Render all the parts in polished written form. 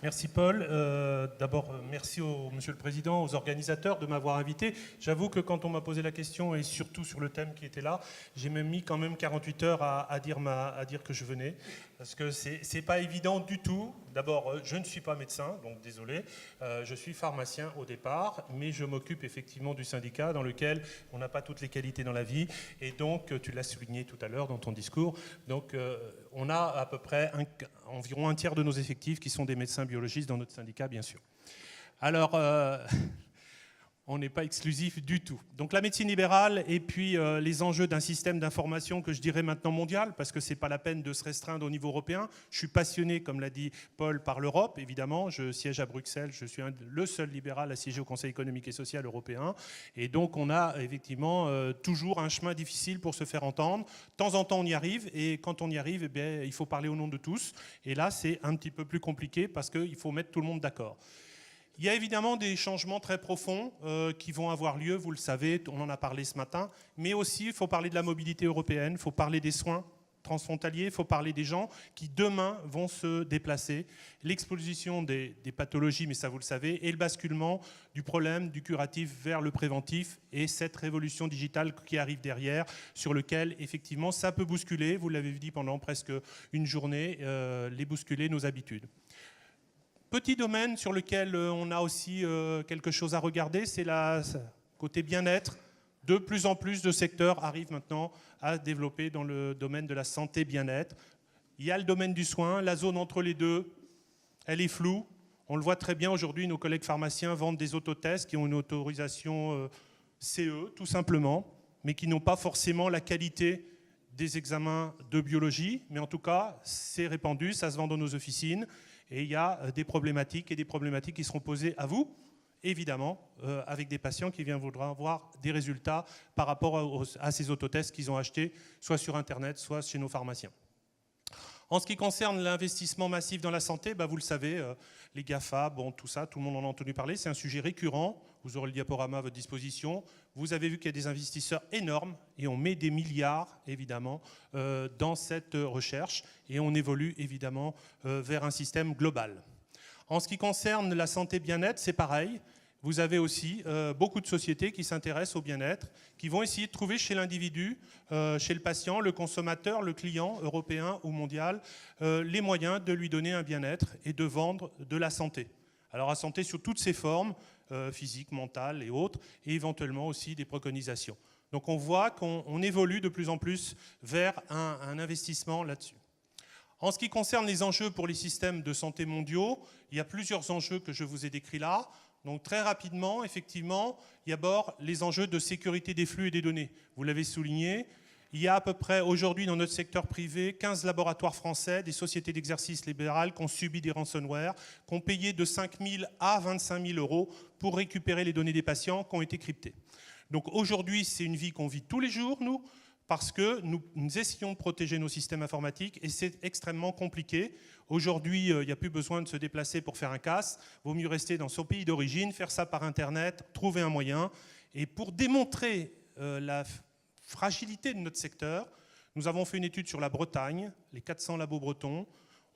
Merci Paul. D'abord, merci Monsieur le Président, aux organisateurs de m'avoir invité. J'avoue que quand on m'a posé la question, et surtout sur le thème qui était là, j'ai même mis quand même 48 heures à dire que je venais, parce que c'est pas évident du tout. D'abord, je ne suis pas médecin, donc désolé. Je suis pharmacien au départ, mais je m'occupe effectivement du syndicat dans lequel on n'a pas toutes les qualités dans la vie. Et donc, tu l'as souligné tout à l'heure dans ton discours, donc on a à peu près environ un tiers de nos effectifs qui sont des médecins biologistes dans notre syndicat, bien sûr. Alors, on n'est pas exclusif du tout. Donc la médecine libérale et puis les enjeux d'un système d'information que je dirais maintenant mondial, parce que ce n'est pas la peine de se restreindre au niveau européen. Je suis passionné, comme l'a dit Paul, par l'Europe, évidemment. Je siège à Bruxelles, je suis le seul libéral à siéger au Conseil économique et social européen. Et donc on a effectivement toujours un chemin difficile pour se faire entendre. De temps en temps, on y arrive, et quand on y arrive, eh bien, il faut parler au nom de tous. Et là, c'est un petit peu plus compliqué parce qu'il faut mettre tout le monde d'accord. Il y a évidemment des changements très profonds qui vont avoir lieu, vous le savez, on en a parlé ce matin, mais aussi il faut parler de la mobilité européenne, il faut parler des soins transfrontaliers, il faut parler des gens qui demain vont se déplacer, l'exposition des pathologies, mais ça vous le savez, et le basculement du problème du curatif vers le préventif et cette révolution digitale qui arrive derrière, sur lequel effectivement ça peut bousculer, vous l'avez dit pendant presque une journée, les bousculer nos habitudes. Petit domaine sur lequel on a aussi quelque chose à regarder, c'est le côté bien-être. De plus en plus de secteurs arrivent maintenant à développer dans le domaine de la santé bien-être. Il y a le domaine du soin, la zone entre les deux, elle est floue. On le voit très bien aujourd'hui, nos collègues pharmaciens vendent des autotests qui ont une autorisation CE, tout simplement, mais qui n'ont pas forcément la qualité des examens de biologie. Mais en tout cas, c'est répandu, ça se vend dans nos officines. Et il y a des problématiques qui seront posées à vous, évidemment, avec des patients qui viendront avoir des résultats par rapport à ces autotests qu'ils ont achetés, soit sur Internet, soit chez nos pharmaciens. En ce qui concerne l'investissement massif dans la santé, bah vous le savez, les GAFA, bon, tout ça, tout le monde en a entendu parler, c'est un sujet récurrent. Vous aurez le diaporama à votre disposition. Vous avez vu qu'il y a des investisseurs énormes et on met des milliards, évidemment, dans cette recherche et on évolue, évidemment, vers un système global. En ce qui concerne la santé bien-être, c'est pareil. Vous avez aussi beaucoup de sociétés qui s'intéressent au bien-être, qui vont essayer de trouver chez l'individu, chez le patient, le consommateur, le client européen ou mondial, les moyens de lui donner un bien-être et de vendre de la santé. Alors la santé sous toutes ses formes, physique, mentale et autres, et éventuellement aussi des préconisations. Donc on voit qu'on évolue de plus en plus vers un investissement là-dessus. En ce qui concerne les enjeux pour les systèmes de santé mondiaux, il y a plusieurs enjeux que je vous ai décrits là. Donc très rapidement, effectivement, il y a d'abord les enjeux de sécurité des flux et des données. Vous l'avez souligné, il y a à peu près aujourd'hui dans notre secteur privé 15 laboratoires français, des sociétés d'exercice libérales qui ont subi des ransomware, qui ont payé de 5 000 à 25 000 euros pour récupérer les données des patients qui ont été cryptées. Donc aujourd'hui, c'est une vie qu'on vit tous les jours, nous, parce que nous essayons de protéger nos systèmes informatiques et c'est extrêmement compliqué. Aujourd'hui, il n'y a plus besoin de se déplacer pour faire un casse. Il vaut mieux rester dans son pays d'origine, faire ça par Internet, trouver un moyen. Et pour démontrer la fragilité de notre secteur, nous avons fait une étude sur la Bretagne, les 400 labos bretons.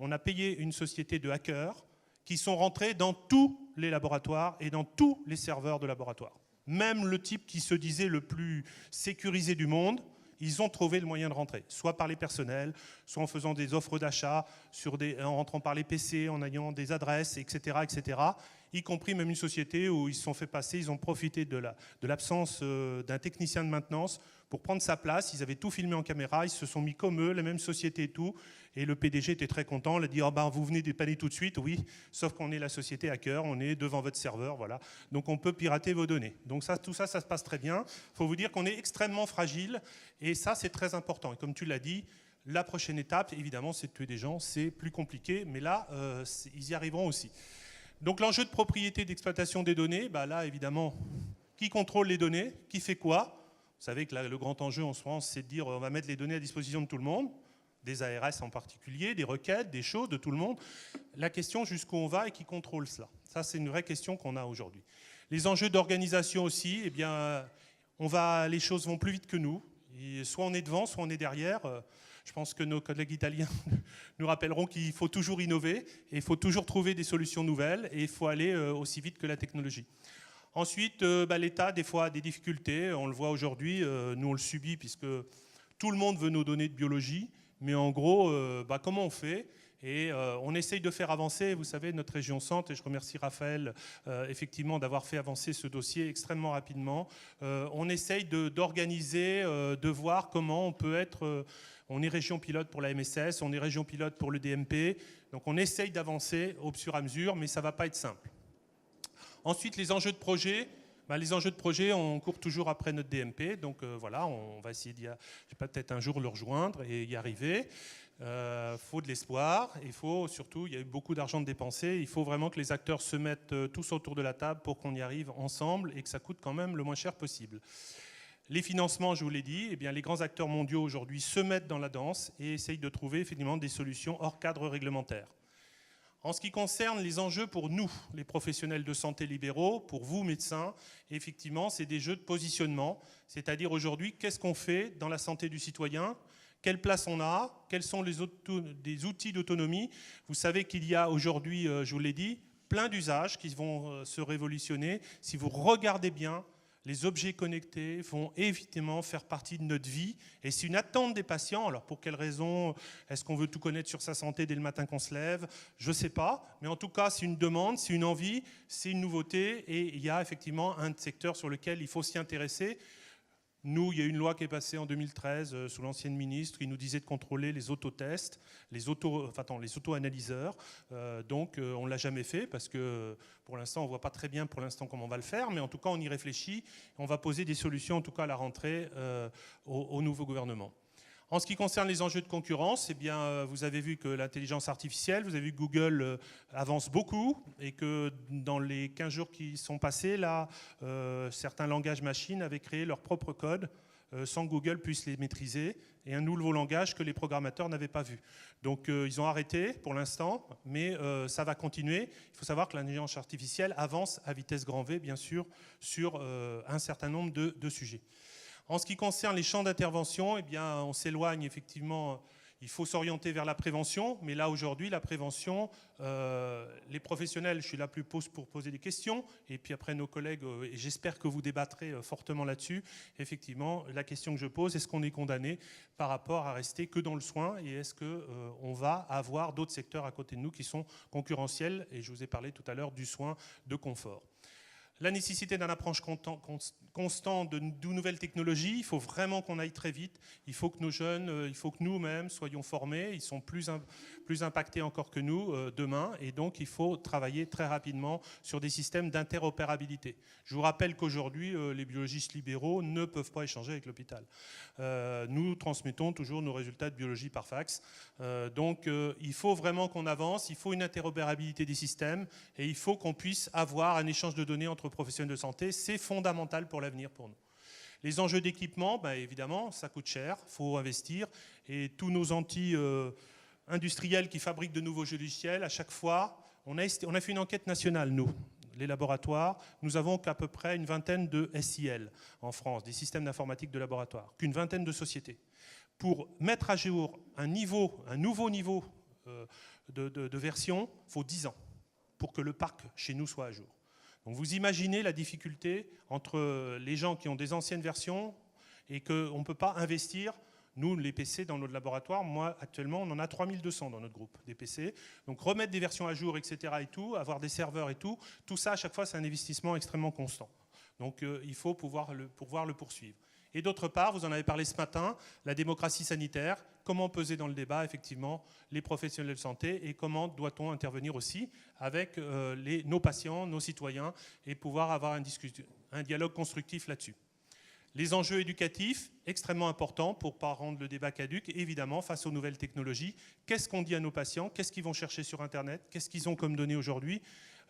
On a payé une société de hackers qui sont rentrés dans tous les laboratoires et dans tous les serveurs de laboratoire. Même le type qui se disait le plus sécurisé du monde, ils ont trouvé le moyen de rentrer, soit par les personnels, soit en faisant des offres d'achat, en rentrant par les PC, en ayant des adresses, etc., y compris même une société où ils se sont fait passer, ils ont profité de l'absence d'un technicien de maintenance pour prendre sa place. Ils avaient tout filmé en caméra, ils se sont mis comme eux, la même société et tout. Et le PDG était très content, il a dit oh ben, vous venez dépanner tout de suite, oui, sauf qu'on est la société hacker, on est devant votre serveur, voilà. Donc on peut pirater vos données. Donc ça, tout ça, ça se passe très bien. Il faut vous dire qu'on est extrêmement fragile et ça, c'est très important. Et comme tu l'as dit, la prochaine étape, évidemment, c'est de tuer des gens, c'est plus compliqué, mais là, ils y arriveront aussi. Donc l'enjeu de propriété d'exploitation des données, bah là, évidemment, qui contrôle les données, qui fait quoi? Vous savez que là, le grand enjeu en France, c'est de dire on va mettre les données à disposition de tout le monde, des ARS en particulier, des requêtes, des choses, de tout le monde. La question jusqu'où on va et qui contrôle cela. Ça, c'est une vraie question qu'on a aujourd'hui. Les enjeux d'organisation aussi, eh bien, les choses vont plus vite que nous. Et soit on est devant, soit on est derrière. Je pense que nos collègues italiens nous rappelleront qu'il faut toujours innover et il faut toujours trouver des solutions nouvelles et il faut aller aussi vite que la technologie. Ensuite, l'État, des fois, a des difficultés. On le voit aujourd'hui, nous on le subit puisque tout le monde veut nos données de biologie. Mais en gros, comment on fait ? Et on essaye de faire avancer, vous savez, notre région centre, et je remercie Raphaël effectivement d'avoir fait avancer ce dossier extrêmement rapidement. On essaye d'organiser, de voir comment on peut être... on est région pilote pour la MSS, on est région pilote pour le DMP, donc on essaye d'avancer au fur et à mesure, mais ça ne va pas être simple. Ensuite, les enjeux de projet. Les enjeux de projet, on court toujours après notre DMP, donc voilà, on va essayer peut-être un jour le rejoindre et y arriver. Il faut de l'espoir, il faut surtout, il y a eu beaucoup d'argent de dépensé, il faut vraiment que les acteurs se mettent tous autour de la table pour qu'on y arrive ensemble et que ça coûte quand même le moins cher possible. Les financements, je vous l'ai dit, les grands acteurs mondiaux aujourd'hui se mettent dans la danse et essayent de trouver effectivement des solutions hors cadre réglementaire. En ce qui concerne les enjeux pour nous, les professionnels de santé libéraux, pour vous, médecins, effectivement, c'est des jeux de positionnement. C'est-à-dire aujourd'hui, qu'est-ce qu'on fait dans la santé du citoyen ? Quelle place on a ? Quels sont des outils d'autonomie ? Vous savez qu'il y a aujourd'hui, je vous l'ai dit, plein d'usages qui vont se révolutionner. Si vous regardez bien, les objets connectés vont évidemment faire partie de notre vie et c'est une attente des patients. Alors pour quelles raisons ? Est-ce qu'on veut tout connaître sur sa santé dès le matin qu'on se lève ? Je ne sais pas, mais en tout cas c'est une demande, c'est une envie, c'est une nouveauté et il y a effectivement un secteur sur lequel il faut s'y intéresser. Nous, il y a une loi qui est passée en 2013 sous l'ancienne ministre qui nous disait de contrôler les autotests, les auto-analyseurs. Donc, on ne l'a jamais fait parce que pour l'instant, on ne voit pas très bien pour l'instant comment on va le faire. Mais en tout cas, on y réfléchit. On va poser des solutions, en tout cas à la rentrée, au nouveau gouvernement. En ce qui concerne les enjeux de concurrence, vous avez vu que l'intelligence artificielle, vous avez vu que Google avance beaucoup et que dans les 15 jours qui sont passés, là, certains langages machines avaient créé leur propre code sans que Google puisse les maîtriser et un nouveau langage que les programmateurs n'avaient pas vu. Donc ils ont arrêté pour l'instant, mais ça va continuer. Il faut savoir que l'intelligence artificielle avance à vitesse grand V, bien sûr, sur un certain nombre de sujets. En ce qui concerne les champs d'intervention, on s'éloigne effectivement, il faut s'orienter vers la prévention, mais là aujourd'hui, la prévention, les professionnels, je suis là plus pour poser des questions, et puis après nos collègues, et j'espère que vous débattrez fortement là-dessus, effectivement, la question que je pose, est-ce qu'on est condamné par rapport à rester que dans le soin, et est-ce qu'on va avoir d'autres secteurs à côté de nous qui sont concurrentiels, et je vous ai parlé tout à l'heure du soin de confort. La nécessité d'un approche constant de nouvelles technologies, il faut vraiment qu'on aille très vite, il faut que nos jeunes, il faut que nous-mêmes soyons formés, ils sont plus impactés encore que nous demain, et donc il faut travailler très rapidement sur des systèmes d'interopérabilité. Je vous rappelle qu'aujourd'hui, les biologistes libéraux ne peuvent pas échanger avec l'hôpital. Nous transmettons toujours nos résultats de biologie par fax, donc il faut vraiment qu'on avance, il faut une interopérabilité des systèmes, et il faut qu'on puisse avoir un échange de données entre professionnels de santé, c'est fondamental pour l'avenir pour nous. Les enjeux d'équipement, évidemment, ça coûte cher, il faut investir, et tous nos industriels qui fabriquent de nouveaux logiciels, à chaque fois, on a fait une enquête nationale, nous, les laboratoires, nous avons qu'à peu près une vingtaine de SIL en France, des systèmes d'informatique de laboratoire, qu'une vingtaine de sociétés. Pour mettre à jour un nouveau niveau de version, il faut 10 ans pour que le parc chez nous soit à jour. Donc vous imaginez la difficulté entre les gens qui ont des anciennes versions et qu'on ne peut pas investir. Nous, les PC dans notre laboratoire, moi, actuellement, on en a 3200 dans notre groupe, des PC. Donc remettre des versions à jour, etc. et tout, avoir des serveurs et tout ça, à chaque fois, c'est un investissement extrêmement constant. Donc il faut pouvoir le poursuivre. Et d'autre part, vous en avez parlé ce matin, la démocratie sanitaire, comment peser dans le débat, effectivement, les professionnels de santé et comment doit-on intervenir aussi avec nos patients, nos citoyens et pouvoir avoir un dialogue constructif là-dessus. Les enjeux éducatifs, extrêmement importants pour ne pas rendre le débat caduc, évidemment, face aux nouvelles technologies. Qu'est-ce qu'on dit à nos patients ? Qu'est-ce qu'ils vont chercher sur Internet ? Qu'est-ce qu'ils ont comme données aujourd'hui ?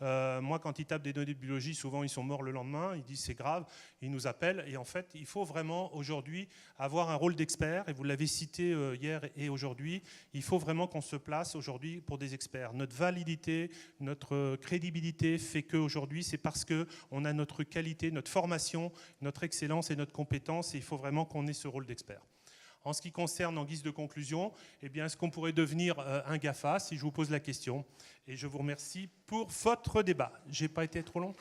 Moi, quand ils tapent des données de biologie, souvent ils sont morts le lendemain, ils disent c'est grave, ils nous appellent. Et en fait, il faut vraiment aujourd'hui avoir un rôle d'expert, et vous l'avez cité hier et aujourd'hui, il faut vraiment qu'on se place aujourd'hui pour des experts. Notre validité, notre crédibilité fait qu'aujourd'hui, c'est parce qu'on a notre qualité, notre formation, notre excellence et notre compétence, et il faut vraiment qu'on ait ce rôle d'expert. En ce qui concerne, en guise de conclusion, eh bien, est-ce qu'on pourrait devenir un GAFA, si je vous pose la question? Et je vous remercie pour votre débat. Je n'ai pas été trop long?